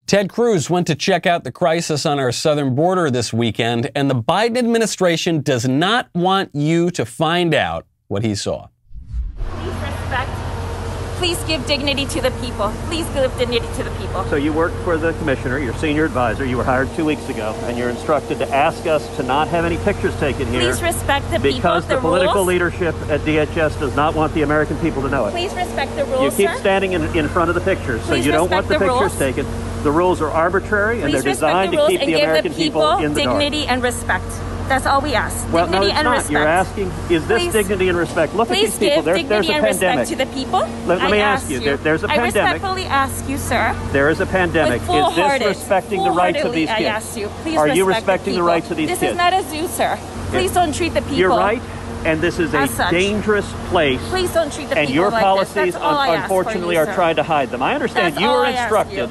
Ted Cruz went to check out the crisis on our southern border this weekend, and the Biden administration does not want you to find out what he saw. Please respect. Please give dignity to the people. Please give dignity to the people. So you work for the commissioner, your senior advisor. You were hired 2 weeks ago, and you're instructed to ask us to not have any pictures taken here. Please respect the people, because the political leadership at DHS does not want the American people to know it. Please respect the rules, You keep sir. standing in front of the pictures, so Please you don't want the respect the pictures rules. taken. The rules are arbitrary, and Please they're designed to keep the American people in the dark. dignity and respect. That's all we ask. Well, dignity no, it's and not. respect. You're asking, is this Please- dignity and respect? Look at Please these people. give There's dignity a and pandemic. respect to the people. Let me ask you. There's a I pandemic. respectfully ask you, sir. There is a pandemic. Is this respecting the rights of these kids? I ask you. Please Are you respect respecting the people. rights of these This kids? is not a zoo, sir. Please don't treat the people. You're right, and this is a as such. dangerous place. Please don't treat the And people your like policies, this. That's all I ask for unfortunately, you, are sir. trying to hide them. I understand That's you all were I ask instructed you.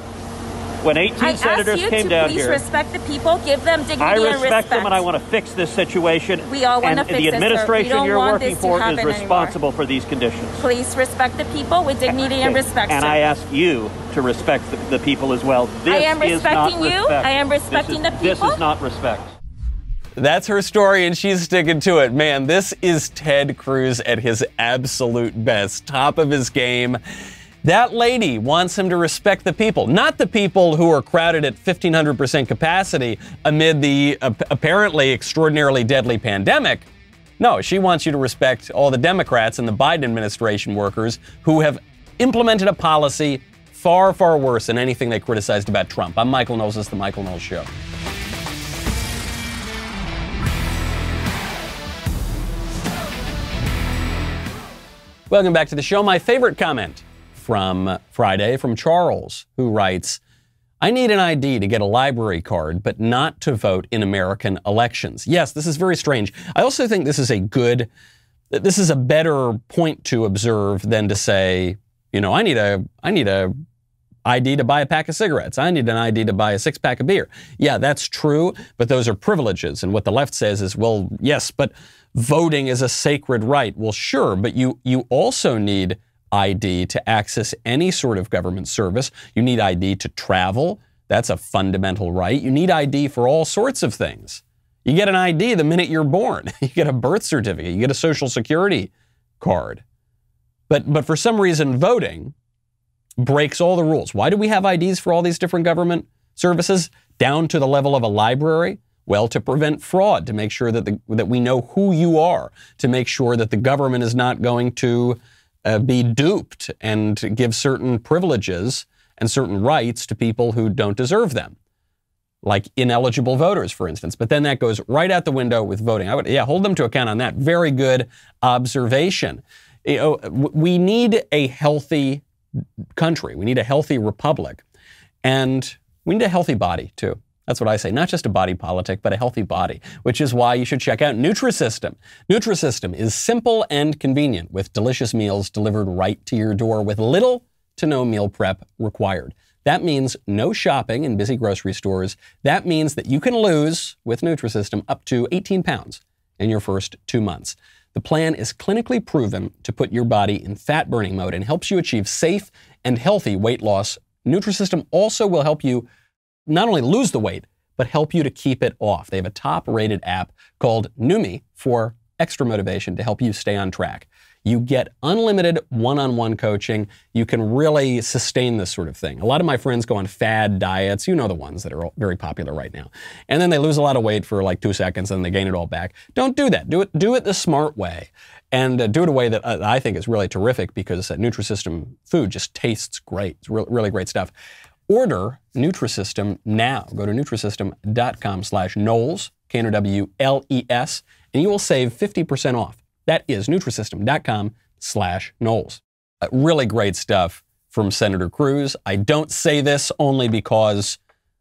when 18 senators came down please here. respect the people, give them dignity I and respect respect. them, and I want to fix this situation. We all want to and fix the it, sir. We administration don't you're want working this to for is happen responsible for these conditions. Please respect the people with dignity and respect, And sir. I ask you to respect the people as well. This I am is not respecting you. respect. I am respecting the This people. is not respect. That's her story, and she's sticking to it. Man, this is Ted Cruz at his absolute best, top of his game. That lady wants him to respect the people, not the people who are crowded at 1,500% capacity amid the apparently extraordinarily deadly pandemic. No, she wants you to respect all the Democrats and the Biden administration workers who have implemented a policy far, far worse than anything they criticized about Trump. I'm Michael Knowles. This is The Michael Knowles Show. Welcome back to the show. My favorite comment from Friday from Charles, who writes, I need an ID to get a library card, but not to vote in American elections. Yes, this is very strange. I also think this is a better point to observe than to say, you know, I need a ID to buy a pack of cigarettes. I need an ID to buy a 6-pack of beer. Yeah, that's true, but those are privileges. And what the left says is, well, yes, but voting is a sacred right. Well, sure, but you also need ID to access any sort of government service. You need ID to travel. That's a fundamental right. You need ID for all sorts of things. You get an ID the minute you're born. You get a birth certificate. You get a Social Security card. But for some reason, voting breaks all the rules. Why do we have IDs for all these different government services down to the level of a library? Well, to prevent fraud, to make sure that we know who you are, to make sure that the government is not going to be duped and give certain privileges and certain rights to people who don't deserve them, like ineligible voters, for instance. But then that goes right out the window with voting. I would, hold them to account on that. Very good observation. You know, we need a healthy country. We need a healthy republic. And we need a healthy body, too. That's what I say. Not just a body politic, but a healthy body, which is why you should check out Nutrisystem. Nutrisystem is simple and convenient with delicious meals delivered right to your door with little to no meal prep required. That means no shopping in busy grocery stores. That means that you can lose, with Nutrisystem, up to 18 pounds in your first 2 months. The plan is clinically proven to put your body in fat-burning mode and helps you achieve safe and healthy weight loss. Nutrisystem also will help you not only lose the weight, but help you to keep it off. They have a top-rated app called Numi for extra motivation to help you stay on track. You get unlimited one-on-one coaching. You can really sustain this sort of thing. A lot of my friends go on fad diets. You know the ones that are very popular right now. And then they lose a lot of weight for like 2 seconds and they gain it all back. Don't do that. Do it the smart way. And do it a way that I think is really terrific because Nutrisystem food just tastes great. It's really great stuff. Order Nutrisystem now. Go to Nutrisystem.com/Knowles, Knowles, and you will save 50% off. That is Nutrisystem.com/Knowles. Really great stuff from Senator Cruz. I don't say this only because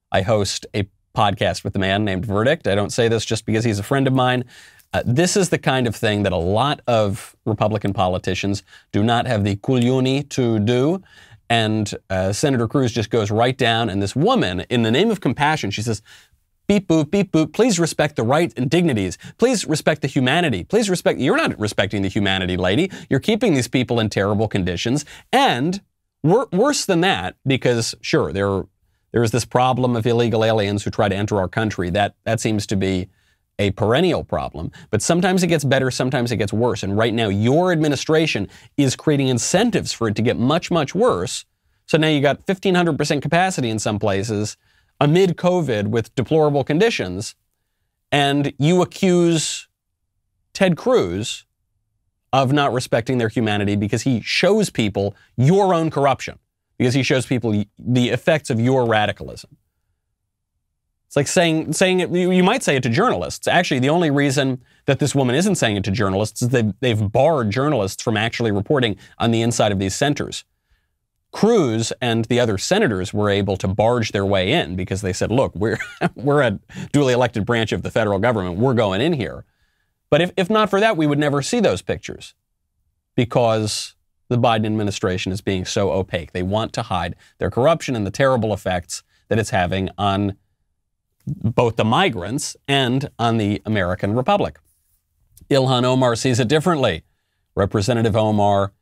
I host a podcast with a man named Verdict. I don't say this just because he's a friend of mine. This is the kind of thing that a lot of Republican politicians do not have the cuglioni to do. And Senator Cruz just goes right down, and this woman, in the name of compassion, she says, beep, boop, please respect the rights and dignities. Please respect the humanity. Please respect, you're not respecting the humanity, lady. You're keeping these people in terrible conditions. And worse than that, because sure, there there is this problem of illegal aliens who try to enter our country. That seems to be a perennial problem. But sometimes it gets better, sometimes it gets worse. And right now, your administration is creating incentives for it to get much, much worse. So now you got 1,500% capacity in some places amid COVID with deplorable conditions. And you accuse Ted Cruz of not respecting their humanity because he shows people your own corruption, because he shows people the effects of your radicalism. It's like saying it, you might say it to journalists. Actually, the only reason that this woman isn't saying it to journalists is they've barred journalists from actually reporting on the inside of these centers. Cruz and the other senators were able to barge their way in because they said, look, we're a duly elected branch of the federal government. We're going in here. But if not for that, we would never see those pictures because the Biden administration is being so opaque. They want to hide their corruption and the terrible effects that it's having on both the migrants and on the American Republic. Ilhan Omar sees it differently. Representative Omar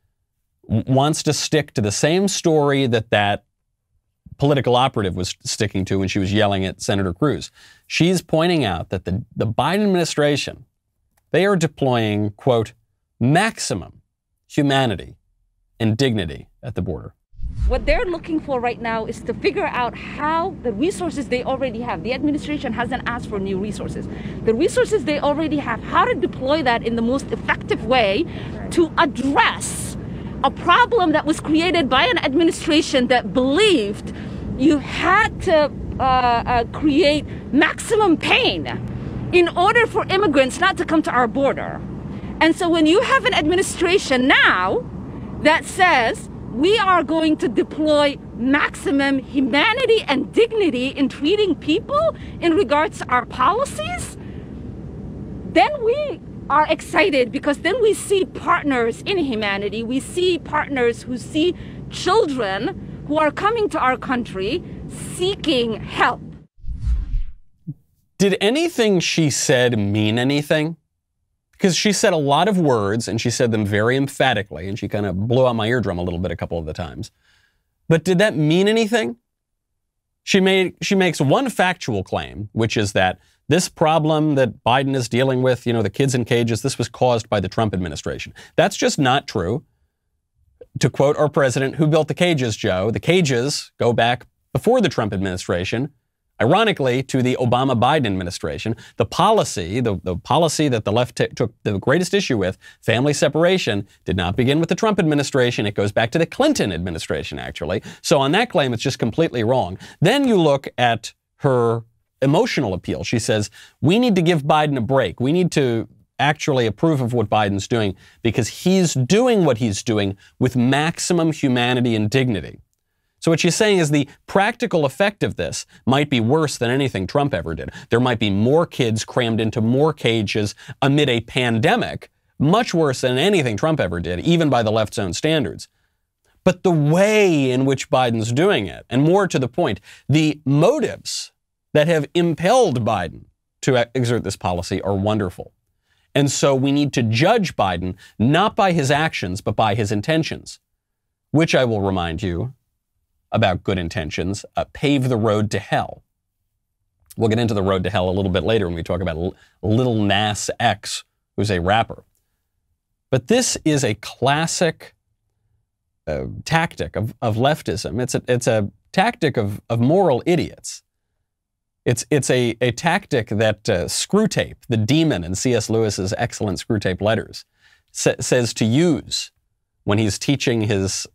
wants to stick to the same story that political operative was sticking to when she was yelling at Senator Cruz. She's pointing out that the Biden administration, they are deploying, quote, maximum humanity and dignity at the border. What they're looking for right now is to figure out how the resources they already have, the administration hasn't asked for new resources, the resources they already have, how to deploy that in the most effective way to address a problem that was created by an administration that believed you had to create maximum pain in order for immigrants not to come to our border. And so when you have an administration now that says, we are going to deploy maximum humanity and dignity in treating people in regards to our policies, then we are excited because then we see partners in humanity. We see partners who see children who are coming to our country seeking help. Did anything she said mean anything? Because she said a lot of words, and she said them very emphatically, and she kind of blew out my eardrum a little bit a couple of the times. But did that mean anything? She makes one factual claim, which is that this problem that Biden is dealing with, the kids in cages, this was caused by the Trump administration. That's just not true. To quote our president, who built the cages, Joe? The cages go back before the Trump administration, ironically, to the Obama-Biden administration. The policy that the left took the greatest issue with, family separation, did not begin with the Trump administration. It goes back to the Clinton administration, actually. So on that claim, it's just completely wrong. Then you look at her emotional appeal. She says, we need to give Biden a break. We need to actually approve of what Biden's doing because he's doing what he's doing with maximum humanity and dignity. So what she's saying is the practical effect of this might be worse than anything Trump ever did. There might be more kids crammed into more cages amid a pandemic, much worse than anything Trump ever did, even by the left's own standards. But the way in which Biden's doing it, and more to the point, the motives that have impelled Biden to exert this policy are wonderful. And so we need to judge Biden not by his actions, but by his intentions, which I will remind you about good intentions, pave the road to hell. We'll get into the road to hell a little bit later when we talk about Lil Nas X, who's a rapper. But this is a classic tactic of leftism. It's a tactic of moral idiots. It's a tactic that Screwtape, the demon in C.S. Lewis's excellent Screwtape letters, says to use when he's teaching his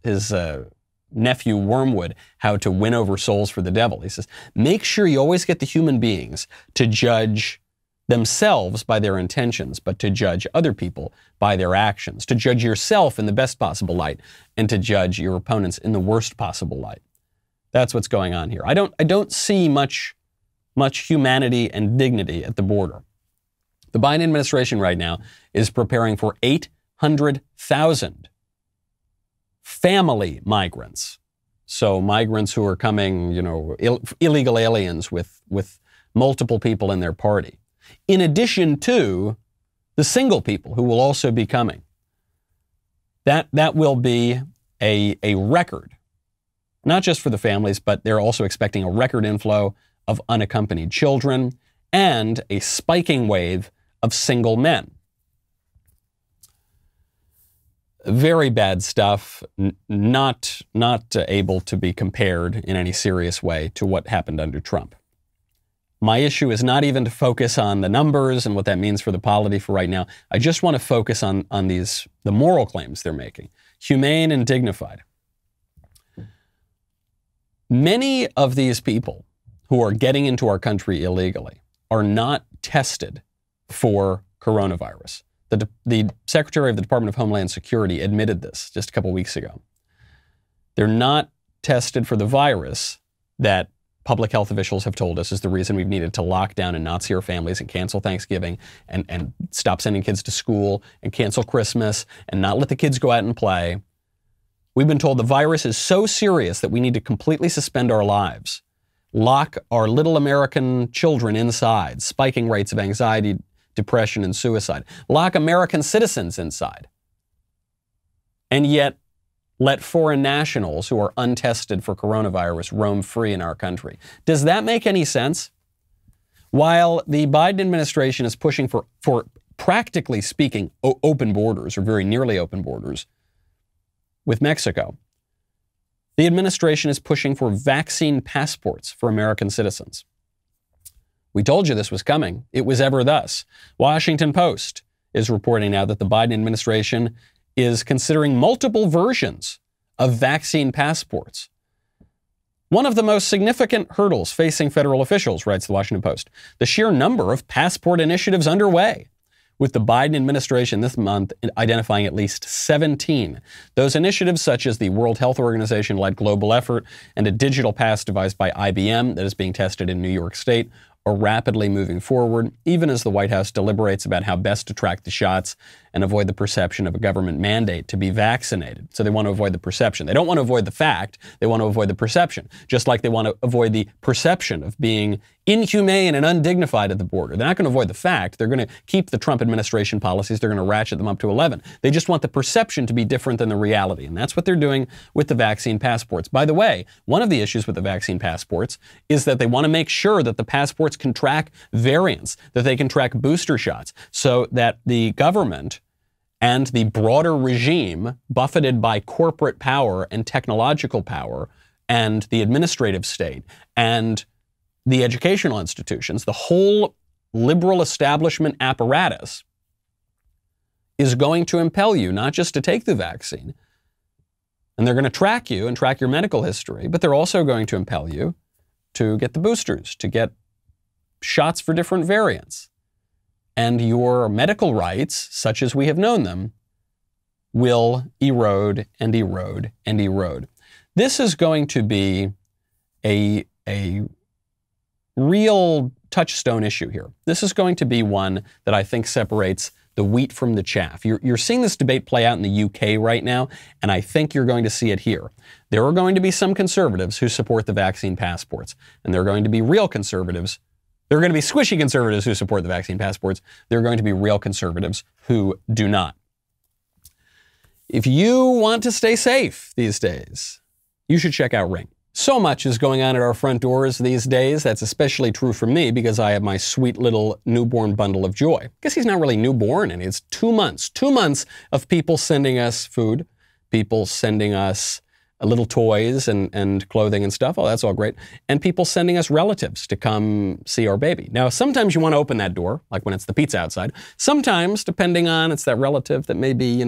nephew Wormwood how to win over souls for the devil. He says, make sure you always get the human beings to judge themselves by their intentions, but to judge other people by their actions, to judge yourself in the best possible light, and to judge your opponents in the worst possible light. That's what's going on here. I don't see much humanity and dignity at the border. The Biden administration right now is preparing for 800,000 family migrants. So migrants who are coming, illegal aliens with multiple people in their party, in addition to the single people who will also be coming. That will be a record not just for the families, but they're also expecting a record inflow of unaccompanied children and a spiking wave of single men. Very bad stuff, not able to be compared in any serious way to what happened under Trump. My issue is not even to focus on the numbers and what that means for the polity for right now. I just want to focus on the moral claims they're making. Humane and dignified. Many of these people who are getting into our country illegally are not tested for coronavirus. The Secretary of the Department of Homeland Security admitted this just a couple weeks ago. They're not tested for the virus that public health officials have told us is the reason we've needed to lock down and not see our families and cancel Thanksgiving and stop sending kids to school and cancel Christmas and not let the kids go out and play. We've been told the virus is so serious that we need to completely suspend our lives, lock our little American children inside, spiking rates of anxiety, depression, and suicide, lock American citizens inside, and yet let foreign nationals who are untested for coronavirus roam free in our country. Does that make any sense? While the Biden administration is pushing for practically speaking, open borders, or very nearly open borders with Mexico, the administration is pushing for vaccine passports for American citizens. We told you this was coming. It was ever thus. Washington Post is reporting now that the Biden administration is considering multiple versions of vaccine passports. One of the most significant hurdles facing federal officials, writes the Washington Post, the sheer number of passport initiatives underway, with the Biden administration this month identifying at least 17. Those initiatives, such as the World Health Organization-led global effort and a digital pass devised by IBM that is being tested in New York State, are rapidly moving forward, even as the White House deliberates about how best to track the shots and avoid the perception of a government mandate to be vaccinated. So they want to avoid the perception. They don't want to avoid the fact. They want to avoid the perception, just like they want to avoid the perception of being inhumane and undignified at the border. They're not going to avoid the fact. They're going to keep the Trump administration policies. They're going to ratchet them up to 11. They just want the perception to be different than the reality. And that's what they're doing with the vaccine passports. By the way, one of the issues with the vaccine passports is that they want to make sure that the passports can track variants, that they can track booster shots, so that the government and the broader regime, buffeted by corporate power and technological power and the administrative state and the educational institutions, the whole liberal establishment apparatus is going to impel you not just to take the vaccine, and they're going to track you and track your medical history, but they're also going to impel you to get the boosters, to get shots for different variants. And your medical rights, such as we have known them, will erode and erode and erode. This is going to be a real touchstone issue here. This is going to be one that I think separates the wheat from the chaff. You're seeing this debate play out in the UK right now, and I think you're going to see it here. There are going to be some conservatives who support the vaccine passports, and there are going to be real conservatives. There are going to be squishy conservatives who support the vaccine passports. There are going to be real conservatives who do not. If you want to stay safe these days, you should check out Ring. So much is going on at our front doors these days. That's especially true for me because I have my sweet little newborn bundle of joy. I guess he's not really newborn, and it's 2 months. 2 months of people sending us food, people sending us little toys and clothing and stuff. Oh, that's all great. And people sending us relatives to come see our baby. Now, sometimes you want to open that door, like when it's the pizza outside. Sometimes, depending on, it's that relative that maybe,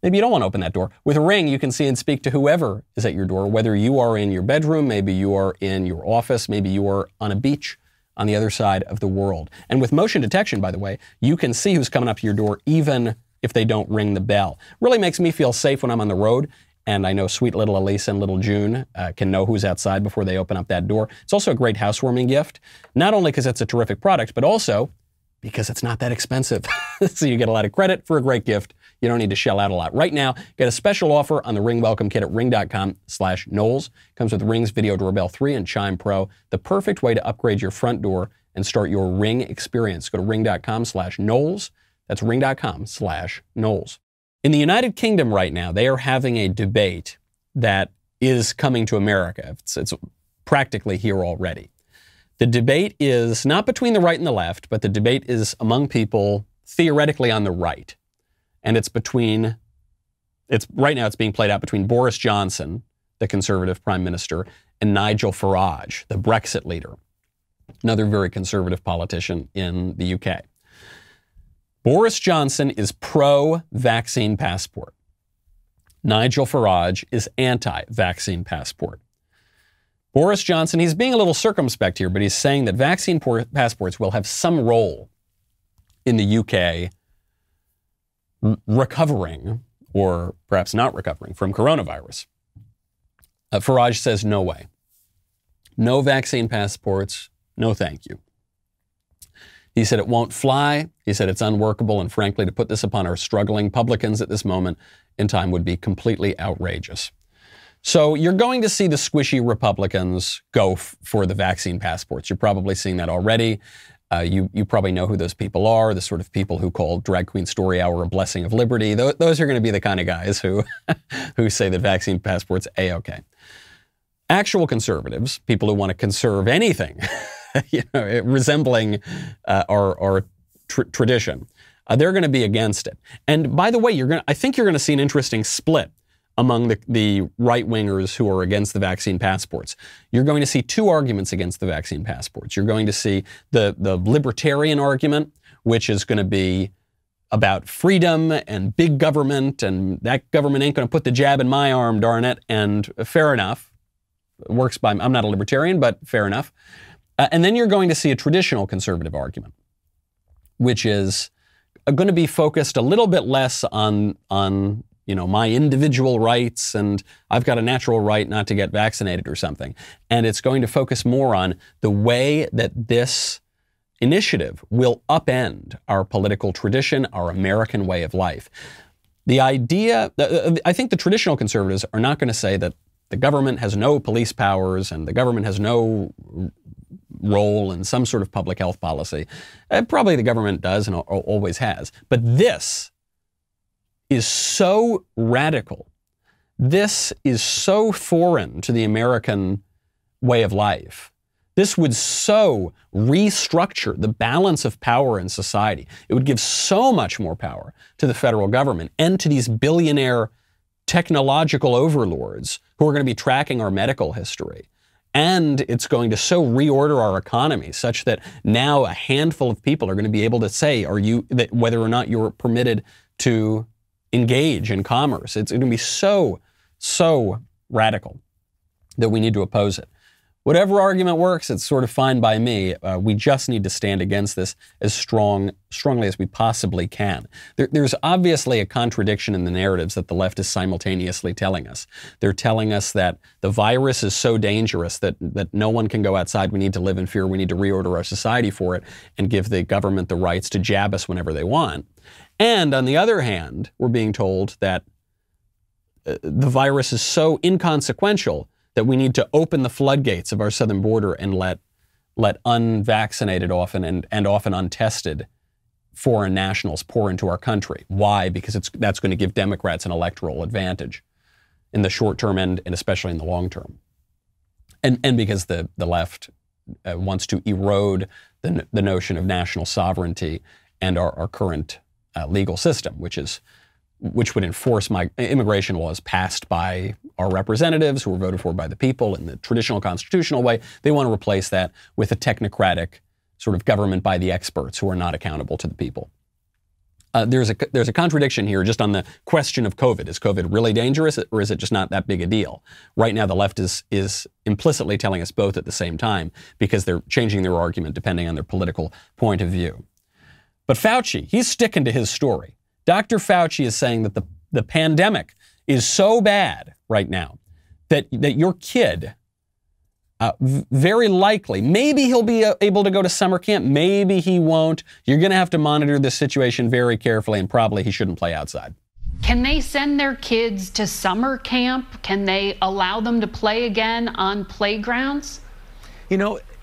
maybe you don't want to open that door. With Ring, you can see and speak to whoever is at your door, whether you are in your bedroom, maybe you are in your office, maybe you are on a beach on the other side of the world. And with motion detection, by the way, you can see who's coming up to your door even if they don't ring the bell. Really makes me feel safe when I'm on the road. And I know sweet little Elisa and little June can know who's outside before they open up that door. It's also a great housewarming gift, not only because it's a terrific product, but also because it's not that expensive. So you get a lot of credit for a great gift. You don't need to shell out a lot. Right now, get a special offer on the Ring Welcome Kit at ring.com/Knowles. Comes with Ring's Video Doorbell 3 and Chime Pro, the perfect way to upgrade your front door and start your Ring experience. Go to ring.com/Knowles. That's ring.com/Knowles. In the United Kingdom right now, they are having a debate that is coming to America. It's practically here already. The debate is not between the right and the left, but the debate is among people theoretically on the right. And right now it's being played out between Boris Johnson, the Conservative Prime Minister, and Nigel Farage, the Brexit leader, another very conservative politician in the UK. Boris Johnson is pro-vaccine passport. Nigel Farage is anti-vaccine passport. Boris Johnson, he's being a little circumspect here, but he's saying that vaccine passports will have some role in the UK recovering, or perhaps not recovering, from coronavirus. Farage says no way. No vaccine passports, no thank you. He said it won't fly. He said it's unworkable, and frankly, to put this upon our struggling publicans at this moment in time would be completely outrageous. So you're going to see the squishy Republicans go for the vaccine passports. You're probably seeing that already. You probably know who those people are, the sort of people who call Drag Queen Story Hour a blessing of liberty. Those are going to be the kind of guys who say that vaccine passports A-okay. Actual conservatives, people who want to conserve anything, resembling our tradition, they're going to be against it. And by the way, I think you're going to see an interesting split among the right-wingers who are against the vaccine passports. You're going to see two arguments against the vaccine passports. You're going to see the libertarian argument, which is going to be about freedom and big government, and that government ain't going to put the jab in my arm, darn it, and fair enough. I'm not a libertarian, but fair enough. And then you're going to see a traditional conservative argument, which is going to be focused a little bit less on my individual rights, and I've got a natural right not to get vaccinated or something. And it's going to focus more on the way that this initiative will upend our political tradition, our American way of life. The idea, I think the traditional conservatives are not going to say that the government has no police powers and the government has no role in some sort of public health policy. Probably the government does and always has. But this is so radical. This is so foreign to the American way of life. This would so restructure the balance of power in society. It would give so much more power to the federal government and to these billionaire technological overlords who are going to be tracking our medical history. And it's going to so reorder our economy such that now a handful of people are going to be able to say, whether or not you're permitted to engage in commerce. It's going to be so radical that we need to oppose it. Whatever argument works, it's sort of fine by me. We just need to stand against this as strongly as we possibly can. There's obviously a contradiction in the narratives that the left is simultaneously telling us. They're telling us that the virus is so dangerous that no one can go outside. We need to live in fear. We need to reorder our society for it and give the government the rights to jab us whenever they want. And on the other hand, we're being told that the virus is so inconsequential that we need to open the floodgates of our southern border and let unvaccinated and often untested foreign nationals pour into our country. Why? Because that's going to give Democrats an electoral advantage in the short term and especially in the long term. And because the left wants to erode the notion of national sovereignty and our current legal system, which would enforce immigration laws passed by our representatives who were voted for by the people in the traditional constitutional way. They want to replace that with a technocratic sort of government by the experts who are not accountable to the people. There's a contradiction here just on the question of COVID. Is COVID really dangerous, or is it just not that big a deal? Right now, the left is implicitly telling us both at the same time because they're changing their argument depending on their political point of view. But Fauci, he's sticking to his story. Dr. Fauci is saying that the pandemic is so bad right now that your kid, very likely, maybe he'll be able to go to summer camp, maybe he won't. You're going to have to monitor this situation very carefully, and probably he shouldn't play outside. Can they send their kids to summer camp? Can they allow them to play again on playgrounds?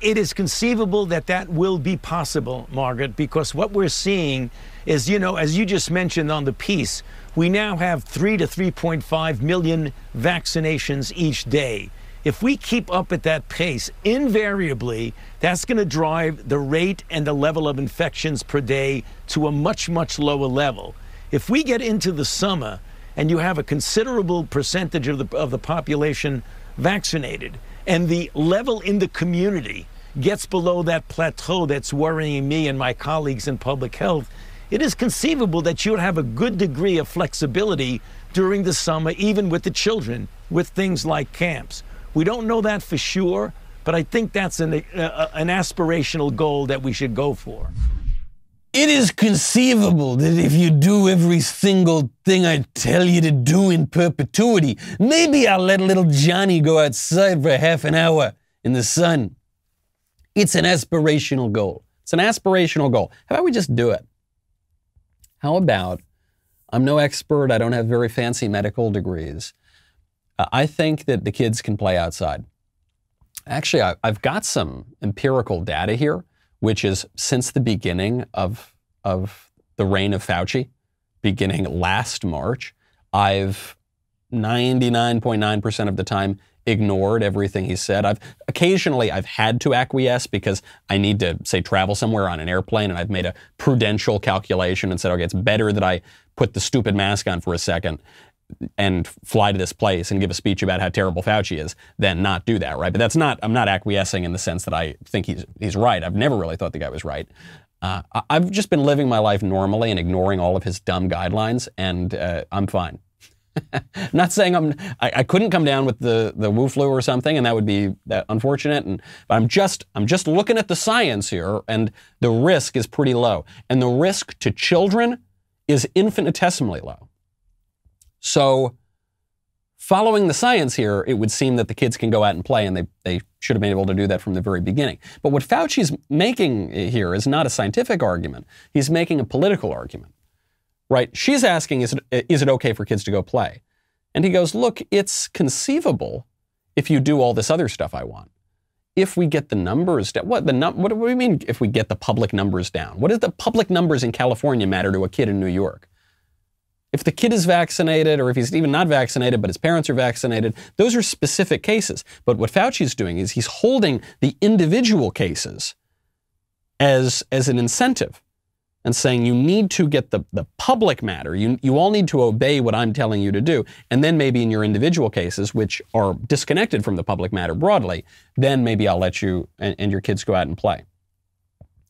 It is conceivable that that will be possible, Margaret, because what we're seeing is, you know, as you just mentioned on the piece, we now have 3 to 3.5 million vaccinations each day. If we keep up at that pace, invariably, that's going to drive the rate and the level of infections per day to a much, much lower level. If we get into the summer and you have a considerable percentage of the population vaccinated, and the level in the community gets below that plateau that's worrying me and my colleagues in public health, it is conceivable that you would have a good degree of flexibility during the summer, even with the children, with things like camps. We don't know that for sure, but I think that's an aspirational goal that we should go for. It is conceivable that if you do every single thing I tell you to do in perpetuity, maybe I'll let little Johnny go outside for half an hour in the sun. It's an aspirational goal. It's an aspirational goal. How about we just do it? How about, I'm no expert, I don't have very fancy medical degrees. I think that the kids can play outside. Actually, I've got some empirical data here, which is since the beginning of the reign of Fauci, beginning last March, I've 99.9% of the time ignored everything he said. Occasionally I've had to acquiesce because I need to, say, travel somewhere on an airplane, and I've made a prudential calculation and said, okay, it's better that I put the stupid mask on for a second and fly to this place and give a speech about how terrible Fauci is, than not do that, right? But that's not, I'm not acquiescing in the sense that I think he's right. I've never really thought the guy was right. I've just been living my life normally and ignoring all of his dumb guidelines, and I'm fine. I'm not saying I couldn't come down with the Wu flu or something, and that would be unfortunate. But I'm just looking at the science here, and the risk is pretty low, and the risk to children is infinitesimally low. So, following the science here, it would seem that the kids can go out and play, and they should have been able to do that from the very beginning. But what Fauci's making here is not a scientific argument. He's making a political argument, right? She's asking, is it okay for kids to go play? And he goes, look, it's conceivable if you do all this other stuff I want. If we get the numbers down, what do we mean if we get the public numbers down? What does the public numbers in California matter to a kid in New York? If the kid is vaccinated, or if he's even not vaccinated, but his parents are vaccinated, those are specific cases. But what Fauci's doing is he's holding the individual cases as an incentive and saying you need to get the public matter. You all need to obey what I'm telling you to do. And then maybe in your individual cases, which are disconnected from the public matter broadly, then maybe I'll let you and your kids go out and play.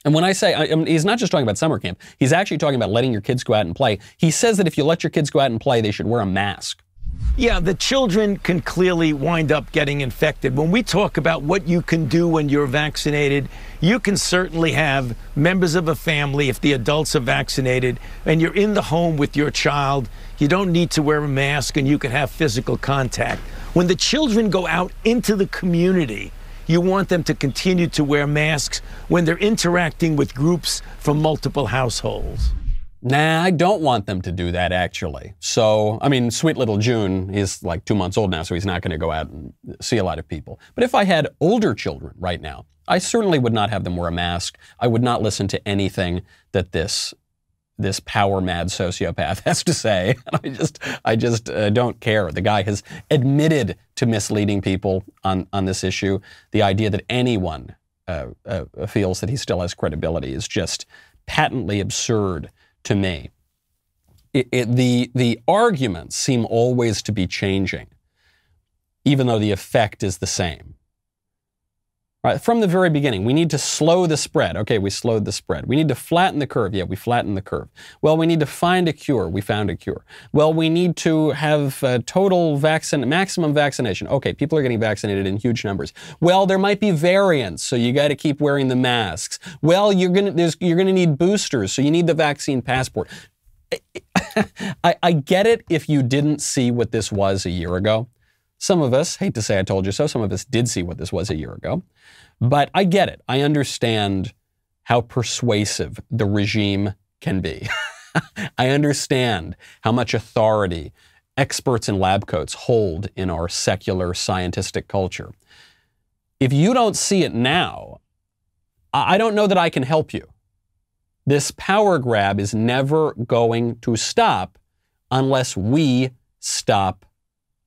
And when I say, he's not just talking about summer camp, he's actually talking about letting your kids go out and play. He says that if you let your kids go out and play, they should wear a mask. Yeah, the children can clearly wind up getting infected. When we talk about what you can do when you're vaccinated, you can certainly have members of a family, if the adults are vaccinated, and you're in the home with your child, you don't need to wear a mask and you can have physical contact. When the children go out into the community, you want them to continue to wear masks when they're interacting with groups from multiple households. Nah, I don't want them to do that, actually. So, I mean, sweet little June is like 2 months old now, so he's not going to go out and see a lot of people. But if I had older children right now, I certainly would not have them wear a mask. I would not listen to anything that this power-mad sociopath has to say. I just don't care. The guy has admitted to misleading people on this issue. The idea that anyone feels that he still has credibility is just patently absurd to me. The arguments seem always to be changing, even though the effect is the same. Right, from the very beginning, we need to slow the spread. Okay, we slowed the spread. We need to flatten the curve. Yeah, we flattened the curve. Well, we need to find a cure. We found a cure. Well, we need to have maximum vaccination. Okay, people are getting vaccinated in huge numbers. Well, there might be variants, so you got to keep wearing the masks. Well, you're gonna need boosters, so you need the vaccine passport. I get it if you didn't see what this was a year ago. Some of us, hate to say I told you so, some of us did see what this was a year ago. But I get it. I understand how persuasive the regime can be. I understand how much authority experts in lab coats hold in our secular scientific culture. If you don't see it now, I don't know that I can help you. This power grab is never going to stop unless we stop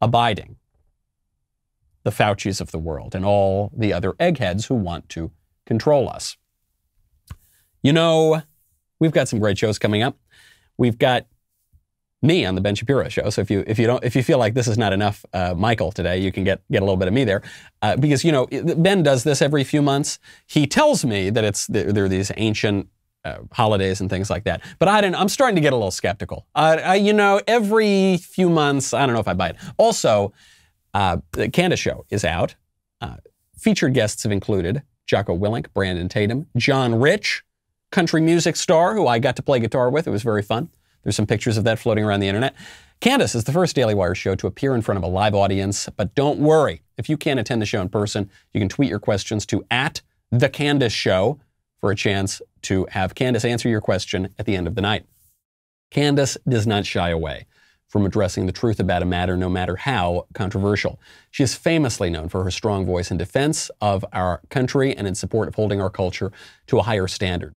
abiding. The Faucis of the world and all the other eggheads who want to control us. You know, we've got some great shows coming up. We've got me on the Ben Shapiro Show. So if you feel like this is not enough, Michael, today, you can get a little bit of me there, because you know Ben does this every few months. He tells me that there are these ancient holidays and things like that, but I'm starting to get a little skeptical. You know, every few months, I don't know if I buy it. Also, the Candace Show is out. Featured guests have included Jocko Willink, Brandon Tatum, John Rich, country music star who I got to play guitar with. It was very fun. There's some pictures of that floating around the internet. Candace is the first Daily Wire show to appear in front of a live audience, but don't worry. If you can't attend the show in person, you can tweet your questions to @TheCandaceShow for a chance to have Candace answer your question at the end of the night. Candace does not shy away from addressing the truth about a matter, no matter how controversial. She is famously known for her strong voice in defense of our country and in support of holding our culture to a higher standard.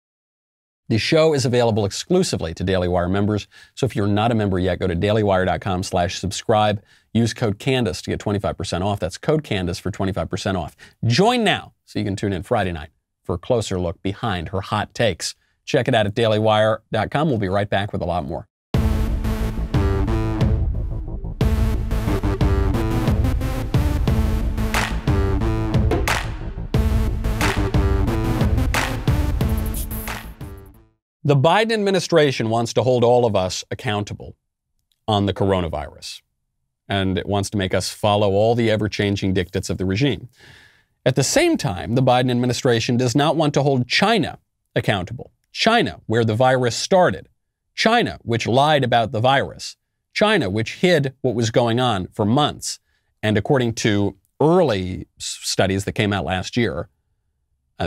The show is available exclusively to Daily Wire members, so if you're not a member yet, go to dailywire.com/subscribe. Use code Candace to get 25% off. That's code Candace for 25% off. Join now so you can tune in Friday night for a closer look behind her hot takes. Check it out at dailywire.com. We'll be right back with a lot more. The Biden administration wants to hold all of us accountable on the coronavirus, and it wants to make us follow all the ever-changing dictates of the regime. At the same time, the Biden administration does not want to hold China accountable. China, where the virus started. China, which lied about the virus. China, which hid what was going on for months. And according to early studies that came out last year,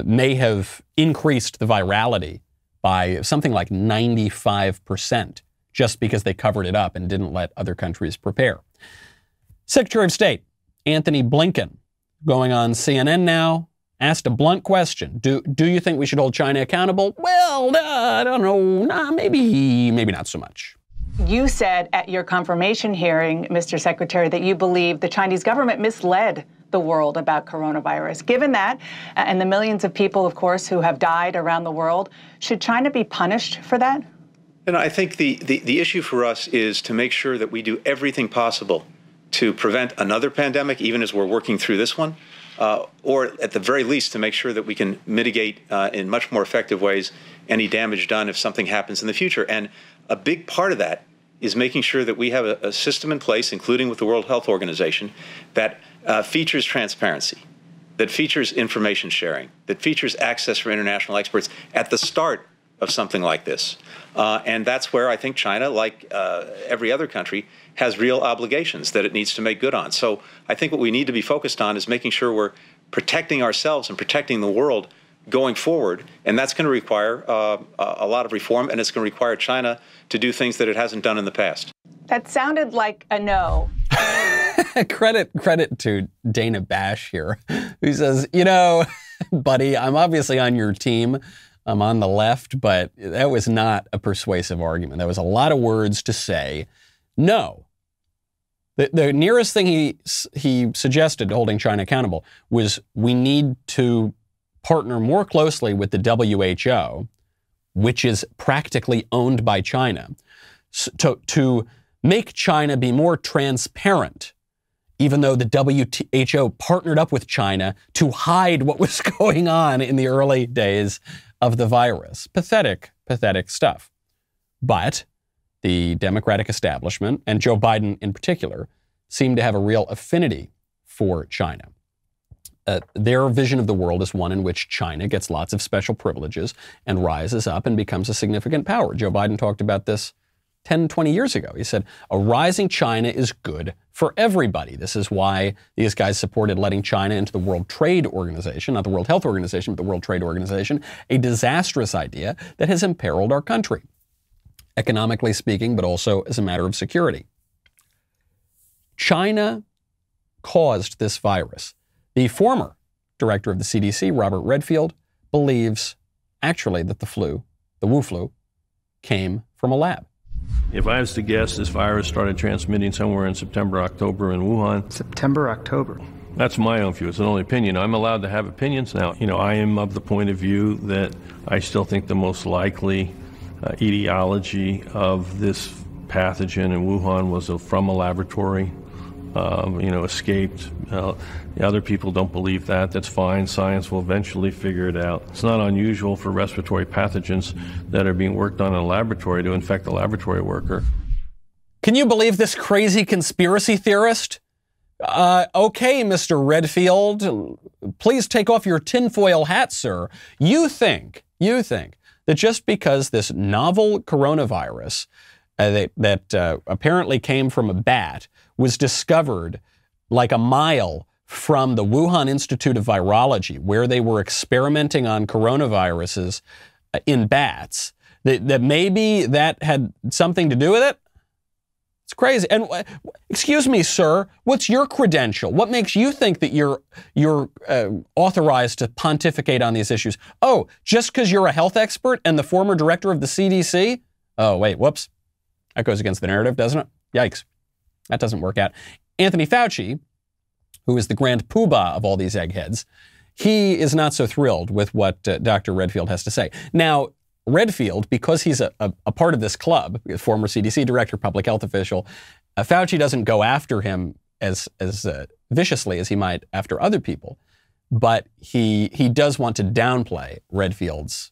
may have increased the virality by something like 95%, just because they covered it up and didn't let other countries prepare. Secretary of State Anthony Blinken, going on CNN now, asked a blunt question. Do you think we should hold China accountable? Well, I don't know. Maybe not so much. You said at your confirmation hearing, Mr. Secretary, that you believe the Chinese government misled the world about coronavirus. Given that, and the millions of people, of course, who have died around the world, should China be punished for that? And I think the issue for us is to make sure that we do everything possible to prevent another pandemic, even as we're working through this one, or at the very least to make sure that we can mitigate in much more effective ways any damage done if something happens in the future. And a big part of that is making sure that we have a system in place, including with the World Health Organization, that features transparency, that features information sharing, that features access for international experts at the start of something like this. And that's where I think China, like every other country, has real obligations that it needs to make good on. So I think what we need to be focused on is making sure we're protecting ourselves and protecting the world going forward. And that's going to require a lot of reform, and it's going to require China to do things that it hasn't done in the past. That sounded like a no. Credit to Dana Bash here, who says, you know, buddy, I'm obviously on your team. I'm on the left, but that was not a persuasive argument. That was a lot of words to say no. The nearest thing he suggested to holding China accountable was we need to partner more closely with the WHO, which is practically owned by China, to make China be more transparent, even though the WHO partnered up with China to hide what was going on in the early days of the virus. Pathetic stuff. But the Democratic establishment, and Joe Biden in particular, seem to have a real affinity for China. Their vision of the world is one in which China gets lots of special privileges and rises up and becomes a significant power. Joe Biden talked about this 10, 20 years ago. He said, a rising China is good for everybody. This is why these guys supported letting China into the World Trade Organization, not the World Health Organization, but the World Trade Organization, a disastrous idea that has imperiled our country, economically speaking, but also as a matter of security. China caused this virus. The former director of the CDC, Robert Redfield, believes actually that the Wu flu, came from a lab. If I was to guess, this virus started transmitting somewhere in September, October in Wuhan. September, October. That's my own view. It's an only opinion. I'm allowed to have opinions now. I am of the point of view that I still think the most likely etiology of this pathogen in Wuhan was from a laboratory, escaped. Other people don't believe that. That's fine. Science will eventually figure it out. It's not unusual for respiratory pathogens that are being worked on in a laboratory to infect a laboratory worker. Can you believe this crazy conspiracy theorist? Okay, Mr. Redfield, please take off your tinfoil hat, sir. You think that just because this novel coronavirus that apparently came from a bat was discovered like a mile from the Wuhan Institute of Virology, where they were experimenting on coronaviruses in bats, that maybe that had something to do with it? It's crazy. And excuse me, sir, what's your credential? What makes you think that you're authorized to pontificate on these issues? Oh, just because you're a health expert and the former director of the CDC? Oh, wait, whoops. That goes against the narrative, doesn't it? Yikes. That doesn't work out. Anthony Fauci, who is the grand poobah of all these eggheads, he is not so thrilled with what Dr. Redfield has to say. Now, Redfield, because he's a part of this club, former CDC director, public health official, Fauci doesn't go after him as viciously as he might after other people, but he does want to downplay Redfield's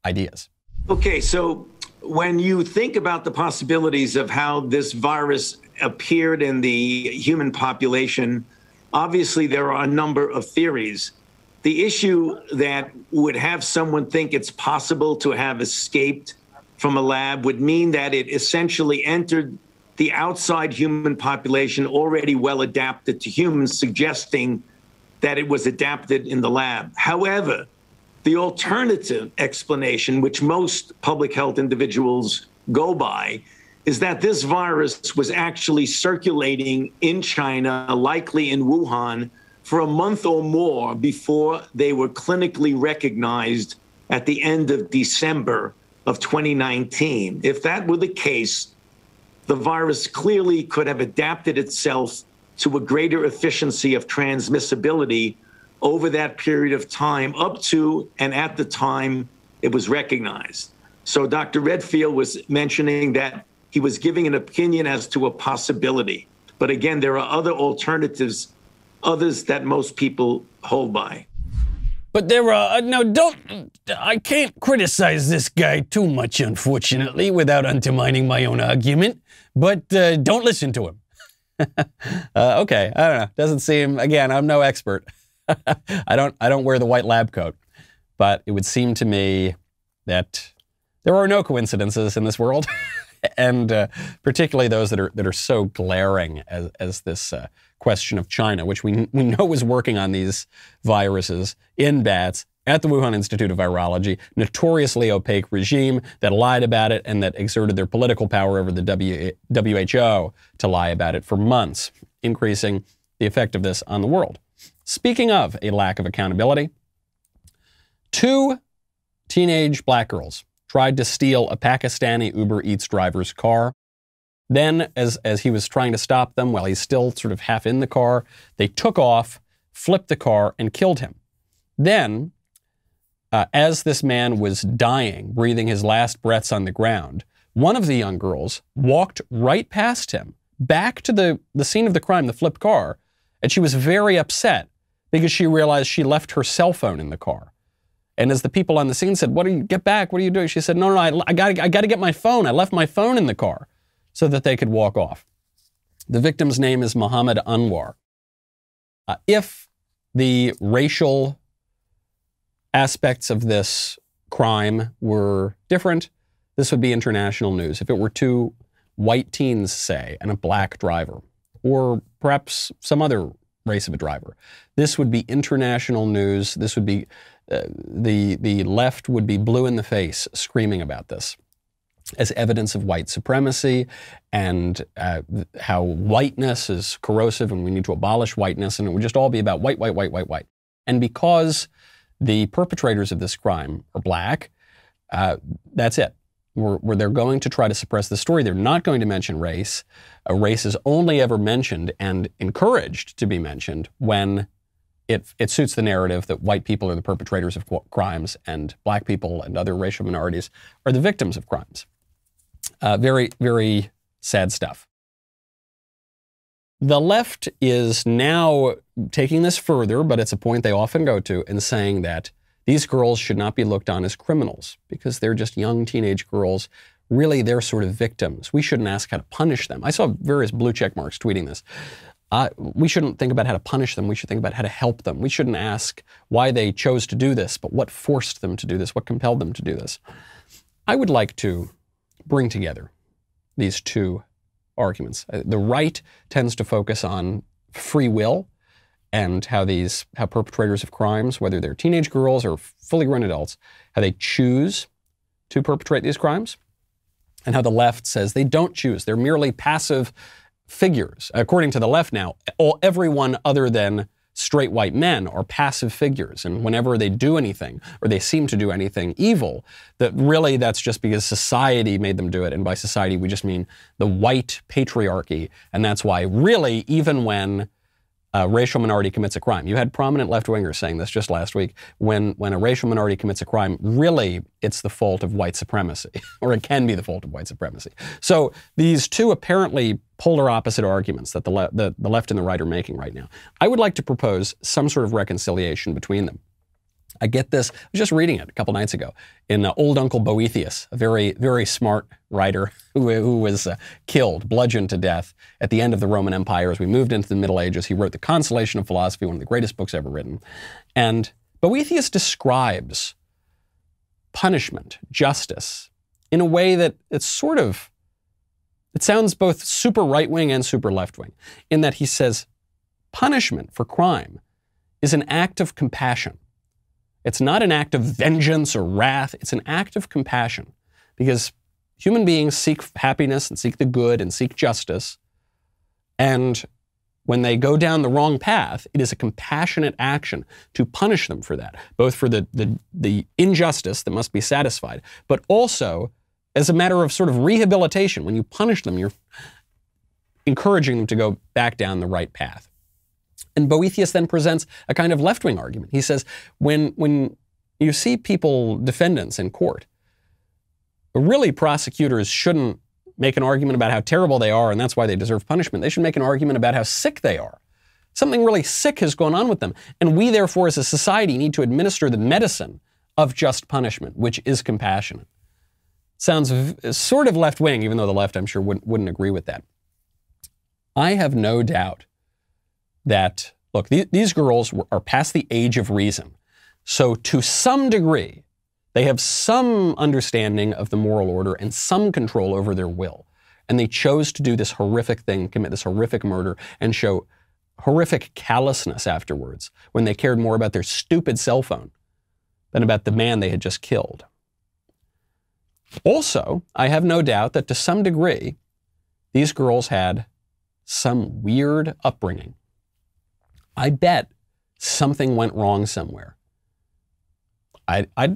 ideas. Okay, so when you think about the possibilities of how this virus appeared in the human population, obviously there are a number of theories. The issue that would have someone think it's possible to have escaped from a lab would mean that it essentially entered the outside human population already well adapted to humans, suggesting that it was adapted in the lab. However, the alternative explanation, which most public health individuals go by, is that this virus was actually circulating in China, likely in Wuhan, for a month or more before they were clinically recognized at the end of December of 2019. If that were the case, the virus clearly could have adapted itself to a greater efficiency of transmissibility over that period of time, up to and at the time it was recognized. So Dr. Redfield was mentioning that he was giving an opinion as to a possibility. But again, there are other alternatives, others that most people hold by. But there are, I can't criticize this guy too much, unfortunately, without undermining my own argument, but don't listen to him. Okay, I don't know. Doesn't seem, again, I'm no expert. I don't wear the white lab coat, but it would seem to me that there are no coincidences in this world, and particularly those that are so glaring as this question of China, which we know is working on these viruses in bats at the Wuhan Institute of Virology, notoriously opaque regime that lied about it and that exerted their political power over the WHO to lie about it for months, increasing the effect of this on the world. Speaking of a lack of accountability, 2 teenage black girls tried to steal a Pakistani Uber Eats driver's car. Then, as he was trying to stop them while he's still sort of half in the car, they took off, flipped the car, and killed him. Then, as this man was dying, breathing his last breaths on the ground, one of the young girls walked right past him, back to the scene of the crime, the flipped car, and she was very upset because she realized she left her cell phone in the car. And as the people on the scene said, get back, what are you doing? She said, no, I got to get my phone. I left my phone in the car, so that they could walk off. The victim's name is Muhammad Anwar. If the racial aspects of this crime were different, this would be international news. If it were 2 white teens, say, and a black driver, or perhaps some other race of a driver, this would be international news. This would be, the left would be blue in the face screaming about this as evidence of white supremacy and how whiteness is corrosive and we need to abolish whiteness, and it would just all be about white. And because the perpetrators of this crime are black, that's it. Where they're going to try to suppress the story. They're not going to mention race. Race is only ever mentioned and encouraged to be mentioned when it suits the narrative that white people are the perpetrators of crimes and black people and other racial minorities are the victims of crimes. Very, very sad stuff. The left is now taking this further, but it's a point they often go to, and saying that these girls should not be looked on as criminals because they're just young teenage girls. Really, they're sort of victims. We shouldn't ask how to punish them. I saw various blue check marks tweeting this. We shouldn't think about how to punish them. We should think about how to help them. We shouldn't ask why they chose to do this, but what forced them to do this, what compelled them to do this. I would like to bring together these two arguments. The right tends to focus on free will and how perpetrators of crimes, whether they're teenage girls or fully grown adults, how they choose to perpetrate these crimes, and how the left says they don't choose. They're merely passive figures. According to the left now, everyone other than straight white men are passive figures. And whenever they do anything, or they seem to do anything evil, that's just because society made them do it. And by society, we just mean the white patriarchy. And that's why really, even when a racial minority commits a crime. You had prominent left-wingers saying this just last week. When a racial minority commits a crime, really it's the fault of white supremacy, or it can be the fault of white supremacy. So these two apparently polar opposite arguments that the left and the right are making right now, I would like to propose some sort of reconciliation between them. I get this, I was just reading it a couple nights ago in Old Uncle Boethius, a very, very smart writer who was killed, bludgeoned to death at the end of the Roman Empire as we moved into the Middle Ages. He wrote The Consolation of Philosophy, one of the greatest books ever written. And Boethius describes punishment, justice, in a way that it sounds both super right-wing and super left-wing, in that he says punishment for crime is an act of compassion. It's not an act of vengeance or wrath. It's an act of compassion, because human beings seek happiness and seek the good and seek justice. And when they go down the wrong path, it is a compassionate action to punish them for that, both for the injustice that must be satisfied, but also as a matter of sort of rehabilitation. When you punish them, you're encouraging them to go back down the right path. And Boethius then presents a kind of left-wing argument. He says, when you see defendants in court, really prosecutors shouldn't make an argument about how terrible they are and that's why they deserve punishment. They should make an argument about how sick they are. Something really sick has gone on with them. And we, therefore, as a society, need to administer the medicine of just punishment, which is compassionate. Sounds sort of left-wing, even though the left, I'm sure, wouldn't agree with that. I have no doubt that, look, these girls are past the age of reason. So to some degree, they have some understanding of the moral order and some control over their will. And they chose to do this horrific thing, commit this horrific murder, and show horrific callousness afterwards when they cared more about their stupid cell phone than about the man they had just killed. Also, I have no doubt that to some degree, these girls had some weird upbringing. I bet something went wrong somewhere.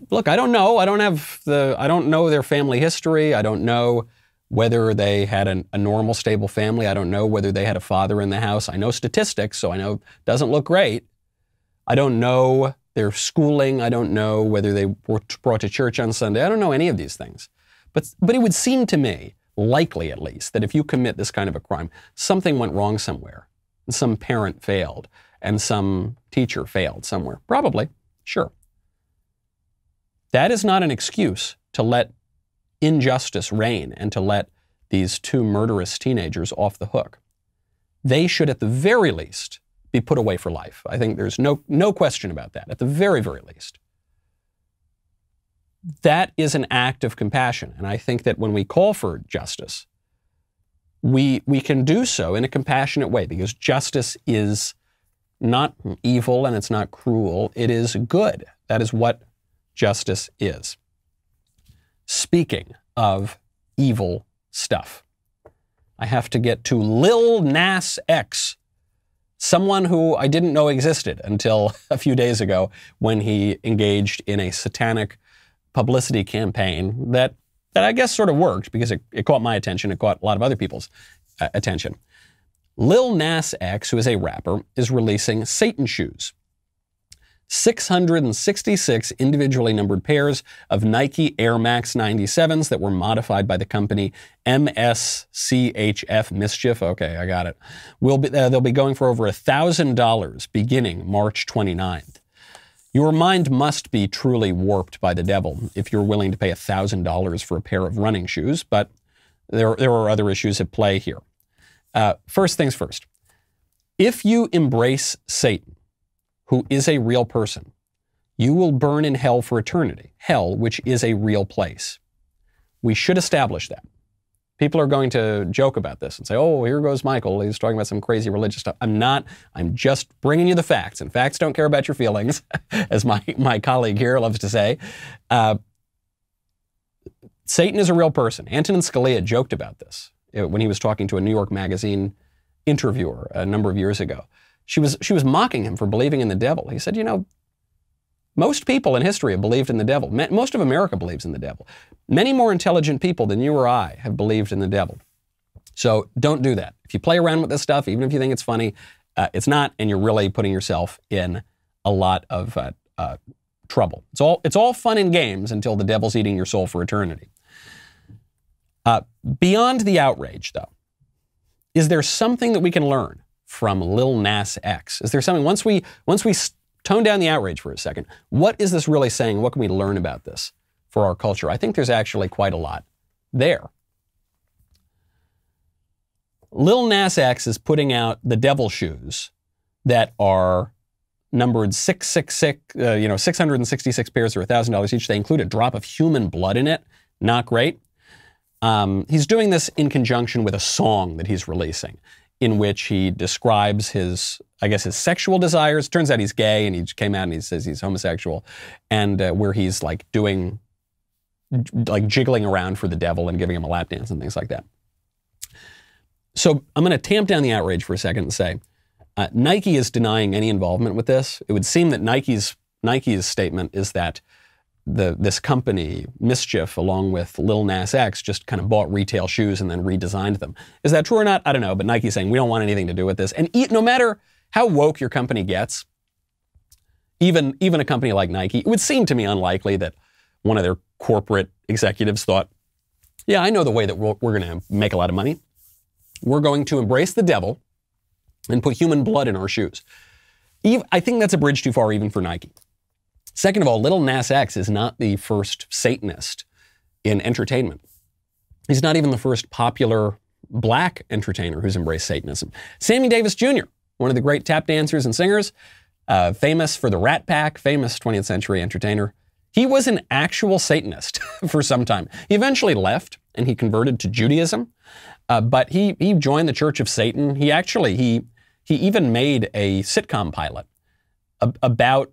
Look, I don't know. I don't know their family history. I don't know whether they had a normal, stable family. I don't know whether they had a father in the house. I know statistics, so I know it doesn't look great. I don't know their schooling. I don't know whether they were brought to church on Sunday. I don't know any of these things. But it would seem to me, likely at least, that if you commit this kind of a crime, something went wrong somewhere. And some parent failed. And some teacher failed somewhere. Probably, sure. That is not an excuse to let injustice reign and to let these two murderous teenagers off the hook. They should, at the very least, be put away for life. I think there's no question about that, at the very, very least. That is an act of compassion. And I think that when we call for justice, we can do so in a compassionate way, because justice is not evil and it's not cruel. It is good. That is what justice is. Speaking of evil stuff, I have to get to Lil Nas X, someone who I didn't know existed until a few days ago when he engaged in a satanic publicity campaign that I guess sort of worked because it caught my attention. It caught a lot of other people's attention. Lil Nas X, who is a rapper, is releasing Satan shoes. 666 individually numbered pairs of Nike Air Max 97s that were modified by the company MSCHF Mischief. Okay, I got it. They'll be going for over $1,000 beginning March 29th. Your mind must be truly warped by the devil if you're willing to pay $1,000 for a pair of running shoes, but there are other issues at play here. First things first. If you embrace Satan, who is a real person, you will burn in hell for eternity. Hell, which is a real place. We should establish that. People are going to joke about this and say, oh, here goes Michael. He's talking about some crazy religious stuff. I'm not. I'm just bringing you the facts. And facts don't care about your feelings, as my colleague here loves to say. Satan is a real person. Antonin Scalia joked about this when he was talking to a New York Magazine interviewer a number of years ago. She was mocking him for believing in the devil. He said, you know, most people in history have believed in the devil. Most of America believes in the devil. Many more intelligent people than you or I have believed in the devil. So don't do that. If you play around with this stuff, even if you think it's funny, it's not, and you're really putting yourself in a lot of trouble. It's all fun and games until the devil's eating your soul for eternity. Beyond the outrage, though, is there something that we can learn from Lil Nas X? Is there something, once we tone down the outrage for a second, what is this really saying? What can we learn about this for our culture? I think there's actually quite a lot there. Lil Nas X is putting out the devil shoes that are numbered 666 pairs or $1,000 each. They include a drop of human blood in it. Not great. He's doing this in conjunction with a song that he's releasing, in which he describes his sexual desires. Turns out he's gay, and he came out and he says he's homosexual, and where he's jiggling around for the devil and giving him a lap dance and things like that. So I'm going to tamp down the outrage for a second and say, Nike is denying any involvement with this. It would seem that Nike's statement is that this company, Mischief, along with Lil Nas X, just kind of bought retail shoes and then redesigned them. Is that true or not? I don't know, but Nike's saying we don't want anything to do with this. And no matter how woke your company gets, even a company like Nike, it would seem to me unlikely that one of their corporate executives thought, yeah, I know the way that we're going to make a lot of money. We're going to embrace the devil and put human blood in our shoes. I think that's a bridge too far even for Nike. Second of all, Lil Nas X is not the first Satanist in entertainment. He's not even the first popular black entertainer who's embraced Satanism. Sammy Davis Jr., one of the great tap dancers and singers, famous for the Rat Pack, famous 20th century entertainer. He was an actual Satanist for some time. He eventually left and he converted to Judaism, but he joined the Church of Satan. He even made a sitcom pilot about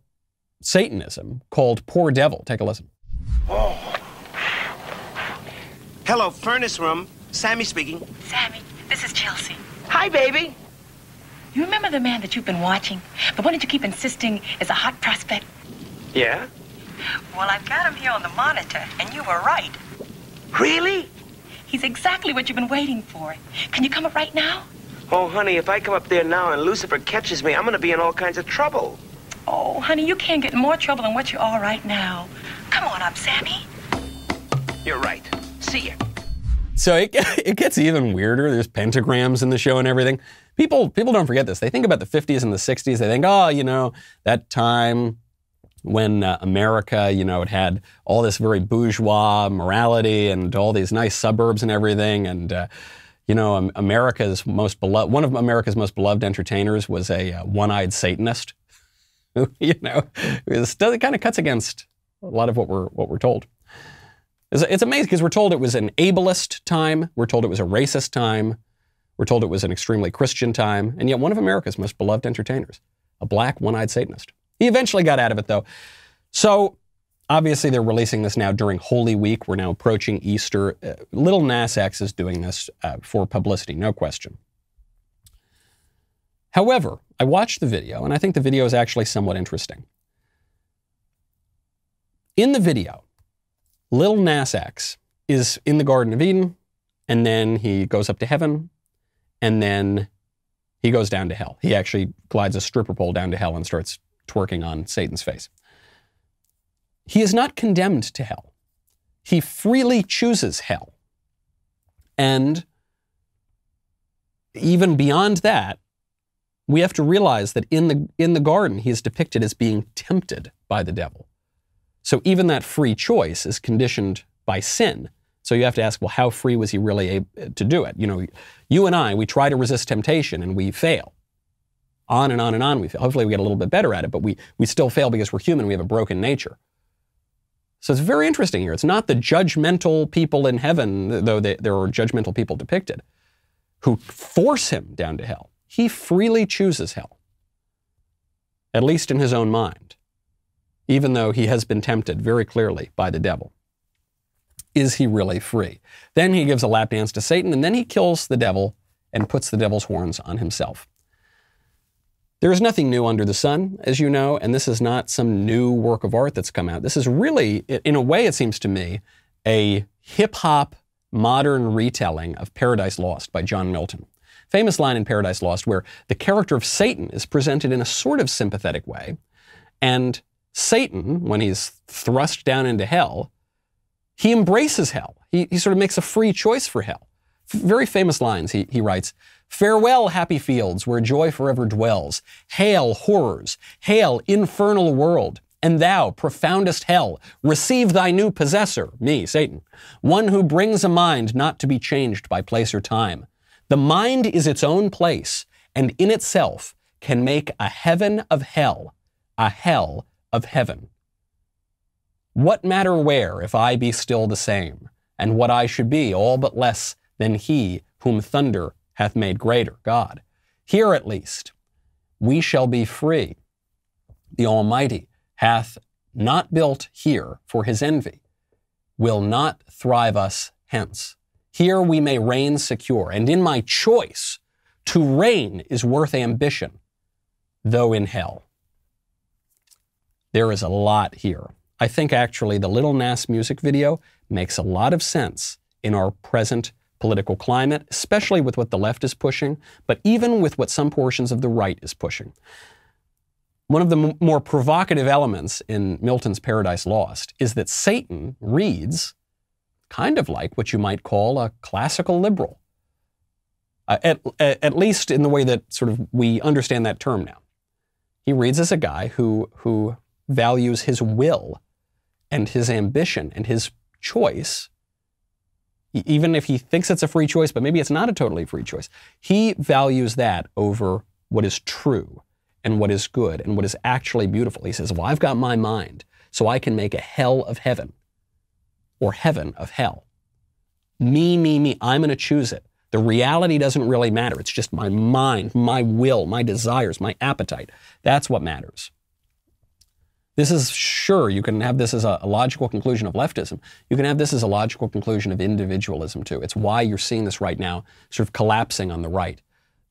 Satanism called Poor Devil. Take a listen. Oh. Hello, furnace room. Sammy speaking. Sammy, this is Chelsea. Hi, baby. You remember the man that you've been watching? The one that you keep insisting is a hot prospect? Yeah? Well, I've got him here on the monitor, and you were right. Really? He's exactly what you've been waiting for. Can you come up right now? Oh, honey, if I come up there now and Lucifer catches me, I'm going to be in all kinds of trouble. Oh, honey, you can't get in more trouble than what you are right now. Come on up, Sammy. You're right. See ya. So it gets even weirder. There's pentagrams in the show and everything. People don't forget this. They think about the 50s and the 60s. They think, oh, that time when America, it had all this very bourgeois morality and all these nice suburbs and everything. And, one of America's most beloved entertainers was a one-eyed Satanist. It kind of cuts against a lot of what we're told. It's amazing because we're told it was an ableist time. We're told it was a racist time. We're told it was an extremely Christian time. And yet one of America's most beloved entertainers, a black one-eyed Satanist. He eventually got out of it, though. So obviously they're releasing this now during Holy Week. We're now approaching Easter. Lil Nas X is doing this for publicity, no question. However, I watched the video, and I think the video is actually somewhat interesting. In the video, Lil Nas X is in the Garden of Eden, and then he goes up to heaven, and then he goes down to hell. He actually glides a stripper pole down to hell and starts twerking on Satan's face. He is not condemned to hell. He freely chooses hell. And even beyond that, we have to realize that in the garden, he is depicted as being tempted by the devil. So even that free choice is conditioned by sin. So you have to ask, well, how free was he really able to do it? You know, you and I, we try to resist temptation and we fail. On and on and on we fail. Hopefully we get a little bit better at it, but we still fail because we're human. We have a broken nature. So it's very interesting here. It's not the judgmental people in heaven, though there are judgmental people depicted, who force him down to hell. He freely chooses hell, at least in his own mind, even though he has been tempted very clearly by the devil. Is he really free? Then he gives a lap dance to Satan, and then he kills the devil and puts the devil's horns on himself. There is nothing new under the sun, as you know, and this is not some new work of art that's come out. This is really, in a way, it seems to me, a hip-hop modern retelling of Paradise Lost by John Milton. Famous line in Paradise Lost where the character of Satan is presented in a sort of sympathetic way, and Satan, when he's thrust down into hell, he embraces hell. He sort of makes a free choice for hell. Very famous lines. He writes, "Farewell, happy fields, where joy forever dwells. Hail, horrors. Hail, infernal world. And thou, profoundest hell, receive thy new possessor," me, Satan, "one who brings a mind not to be changed by place or time. The mind is its own place, and in itself can make a heaven of hell, a hell of heaven. What matter where, if I be still the same, and what I should be all but less than he whom thunder hath made greater, God? Here at least we shall be free. The Almighty hath not built here for his envy, will not thrive us hence. Here we may reign secure, and in my choice to reign is worth ambition, though in hell." There is a lot here. I think actually the Lil Nas music video makes a lot of sense in our present political climate, especially with what the left is pushing, but even with what some portions of the right is pushing. One of the more provocative elements in Milton's Paradise Lost is that Satan reads kind of like what you might call a classical liberal, at least in the way that sort of we understand that term now. He reads as a guy who values his will and his ambition and his choice, even if he thinks it's a free choice, but maybe it's not a totally free choice. He values that over what is true and what is good and what is actually beautiful. He says, well, I've got my mind, so I can make a hell of heaven or heaven of hell. Me, I'm going to choose it. The reality doesn't really matter. It's just my mind, my will, my desires, my appetite. That's what matters. This is, sure, you can have this as a logical conclusion of leftism. You can have this as a logical conclusion of individualism, too. It's why you're seeing this right now sort of collapsing on the right.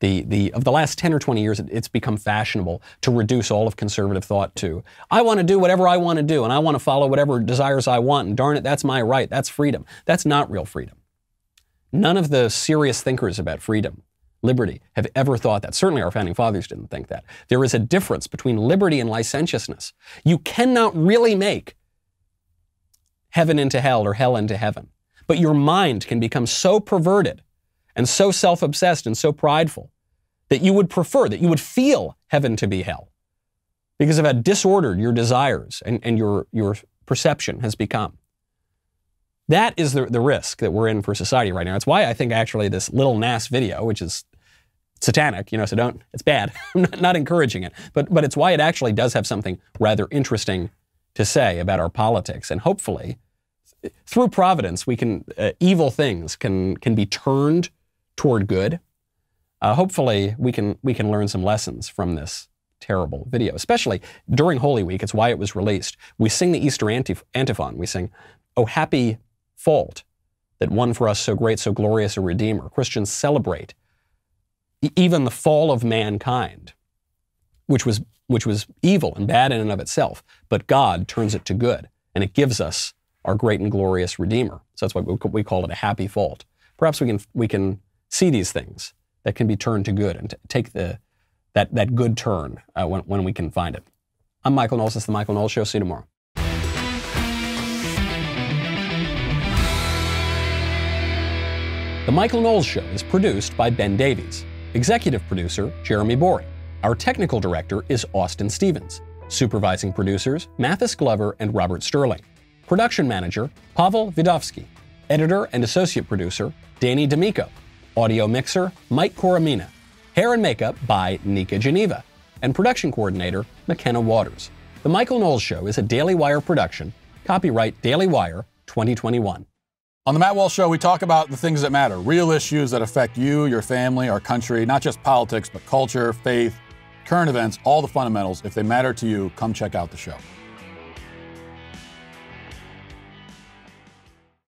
Of the last 10 or 20 years, it's become fashionable to reduce all of conservative thought to, I want to do whatever I want to do, and I want to follow whatever desires I want, and darn it, that's my right. That's freedom. That's not real freedom. None of the serious thinkers about freedom, liberty, have ever thought that. Certainly our founding fathers didn't think that. There is a difference between liberty and licentiousness. You cannot really make heaven into hell or hell into heaven. But your mind can become so perverted and so self-obsessed and so prideful that you would prefer, that you would feel heaven to be hell because of how disordered your desires and your perception has become. That is the risk that we're in for society right now. It's why I think actually this Lil Nas video, which is satanic, so it's bad. I'm not encouraging it, but it's why it actually does have something rather interesting to say about our politics. And hopefully, through providence, we can, evil things can be turned toward good. Hopefully, we can learn some lessons from this terrible video, especially during Holy Week. It's why it was released. We sing the Easter antiphon. We sing, "O happy fault that won for us so great, so glorious a Redeemer." Christians celebrate even the fall of mankind, which was evil and bad in and of itself, but God turns it to good, and it gives us our great and glorious Redeemer. So that's why we call it a happy fault. Perhaps we can see these things that can be turned to good and take that good turn when we can find it. I'm Michael Knowles. This is The Michael Knowles Show. See you tomorrow. The Michael Knowles Show is produced by Ben Davies. Executive producer, Jeremy Boring. Our technical director is Austin Stevens. Supervising producers, Mathis Glover and Robert Sterling. Production manager, Pavel Vidovsky. Editor and associate producer, Danny D'Amico. Audio mixer, Mike Coromina. Hair and makeup by Nika Geneva. And production coordinator, McKenna Waters. The Michael Knowles Show is a Daily Wire production. Copyright Daily Wire 2021. On the Matt Walsh Show, we talk about the things that matter, real issues that affect you, your family, our country, not just politics, but culture, faith, current events, all the fundamentals. If they matter to you, come check out the show.